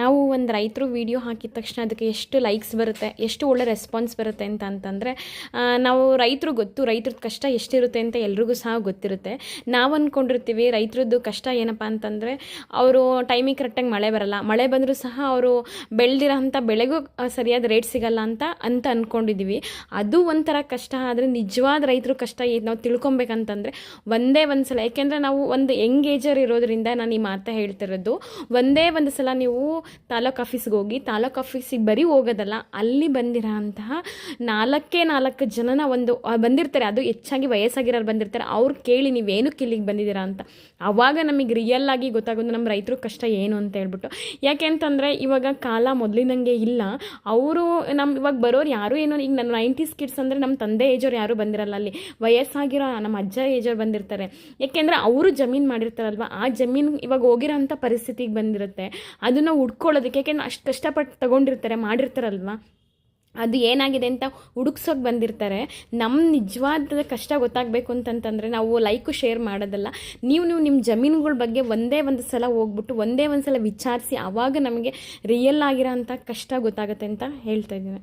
ನಾವು ಒಂದು ರೈತರು ವಿಡಿಯೋ ಹಾಕಿದ ತಕ್ಷಣ ಅದಕ್ಕೆ ಎಷ್ಟು ಲೈಕ್ಸ್ ಬರುತ್ತೆ, ಎಷ್ಟು ಒಳ್ಳೆ ರೆಸ್ಪಾನ್ಸ್ ಬರುತ್ತೆ ಅಂತಂದರೆ ನಾವು ರೈತರದ್ದು ಕಷ್ಟ ಎಷ್ಟಿರುತ್ತೆ ಅಂತ ಎಲ್ರಿಗೂ ಸಹ ಗೊತ್ತಿರುತ್ತೆ. ನಾವು ಅಂದ್ಕೊಂಡಿರ್ತೀವಿ ರೈತರದ್ದು ಕಷ್ಟ ಏನಪ್ಪ ಅಂತಂದರೆ ಅವರು ಟೈಮಿಗೆ ಕರೆಕ್ಟಾಗಿ ಮಳೆ ಬರಲ್ಲ, ಮಳೆ ಬಂದರೂ ಸಹ ಅವರು ಬೆಳೆದಿರೋ ಅಂಥ ಬೆಳೆಗೂ ಸರಿಯಾದ ರೇಟ್ ಸಿಗಲ್ಲ ಅಂತ ಅಂದ್ಕೊಂಡಿದ್ದೀವಿ. ಅದು ಒಂಥರ ಕಷ್ಟ. ಆದರೆ ನಿಜವಾದ ರೈತರು ಕಷ್ಟ ನಾವು ತಿಳ್ಕೊಬೇಕಂತಂದರೆ ಒಂದೇ ಒಂದು ಸಲ, ಯಾಕೆಂದರೆ ನಾವು ಒಂದು ಎಂಗೇಜರ್ ಇರೋದ್ರಿಂದ ನಾನು ಈ ಮಾತು ಹೇಳ್ತಿರೋದು. ಒಂದೇ ಒಂದು ಸಲ ನೀವು ತಾಲೂಕು ಆಫೀಸ್ಗೆ ಹೋಗಿ, ತಾಲೂಕು ಆಫೀಸಿಗೆ ಬರೀ ಹೋಗೋದಲ್ಲ, ಅಲ್ಲಿ ಬಂದಿರೋ ಅಂತಹ 4 ಜನನ ಬಂದಿರ್ತಾರೆ, ಅದು ಹೆಚ್ಚಾಗಿ ವಯಸ್ಸಾಗಿರೋರು ಬಂದಿರ್ತಾರೆ. ಅವ್ರು ಕೇಳಿ ನೀವೇನಕ್ಕೆ ಇಲ್ಲಿಗೆ ಬಂದಿದ್ದೀರಾ ಅಂತ. ಆವಾಗ ನಮಗೆ ರಿಯಲ್ ಆಗಿ ಗೊತ್ತಾಗೋದು ನಮ್ಮ ರೈತರು ಕಷ್ಟ ಏನು ಅಂತ ಹೇಳ್ಬಿಟ್ಟು. ಯಾಕೆ ಅಂತಂದರೆ ಇವಾಗ ಕಾಲ ಮೊದಲಿನಂಗೆ ಇಲ್ಲ. ಅವರು ಇವಾಗ ಬರೋರು ಯಾರು ಏನೋ, ಈಗ ನನ್ನ 90s ಕಿಡ್ಸ್ ಅಂದರೆ ನಮ್ಮ ತಂದೆ ಏಜವ್ರು ಯಾರೂ ಬಂದಿರಲ್ಲ, ಅಲ್ಲಿ ವಯಸ್ಸಾಗಿರೋ ನಮ್ಮ ಅಜ್ಜ ಏಜವ್ರು ಬಂದಿರ್ತಾರೆ. ಯಾಕೆಂದರೆ ಅವರು ಜಮೀನು ಮಾಡಿರ್ತಾರಲ್ವ, ಆ ಜಮೀನು ಇವಾಗ ಹೋಗಿರೋ ಅಂಥ ಪರಿಸ್ಥಿತಿಗೆ ಬಂದಿರುತ್ತೆ. ಅದನ್ನು ಹುಡ್ಕೊಳ್ಳೋದಕ್ಕೆ, ಯಾಕೆಂದ್ರೆ ಅಷ್ಟು ಕಷ್ಟಪಟ್ಟು ತಗೊಂಡಿರ್ತಾರೆ, ಮಾಡಿರ್ತಾರಲ್ವ, ಅದು ಏನಾಗಿದೆ ಅಂತ ಹುಡುಕ್ಸೋಕೆ ಬಂದಿರ್ತಾರೆ. ನಮ್ಮ ನಿಜವಾದ ಕಷ್ಟ ಗೊತ್ತಾಗಬೇಕು ಅಂತಂತಂದರೆ ನಾವು ಲೈಕು ಶೇರ್ ಮಾಡೋದಲ್ಲ, ನೀವು ನಿಮ್ಮ ಜಮೀನುಗಳ ಬಗ್ಗೆ ಒಂದೇ ಒಂದು ಸಲ ಹೋಗ್ಬಿಟ್ಟು ಒಂದೇ ಒಂದು ಸಲ ವಿಚಾರಿಸಿ, ಆವಾಗ ನಮಗೆ ರಿಯಲ್ ಆಗಿರೋ ಅಂಥ ಕಷ್ಟ ಗೊತ್ತಾಗುತ್ತೆ ಅಂತ ಹೇಳ್ತಾ ಇದ್ದೀನಿ.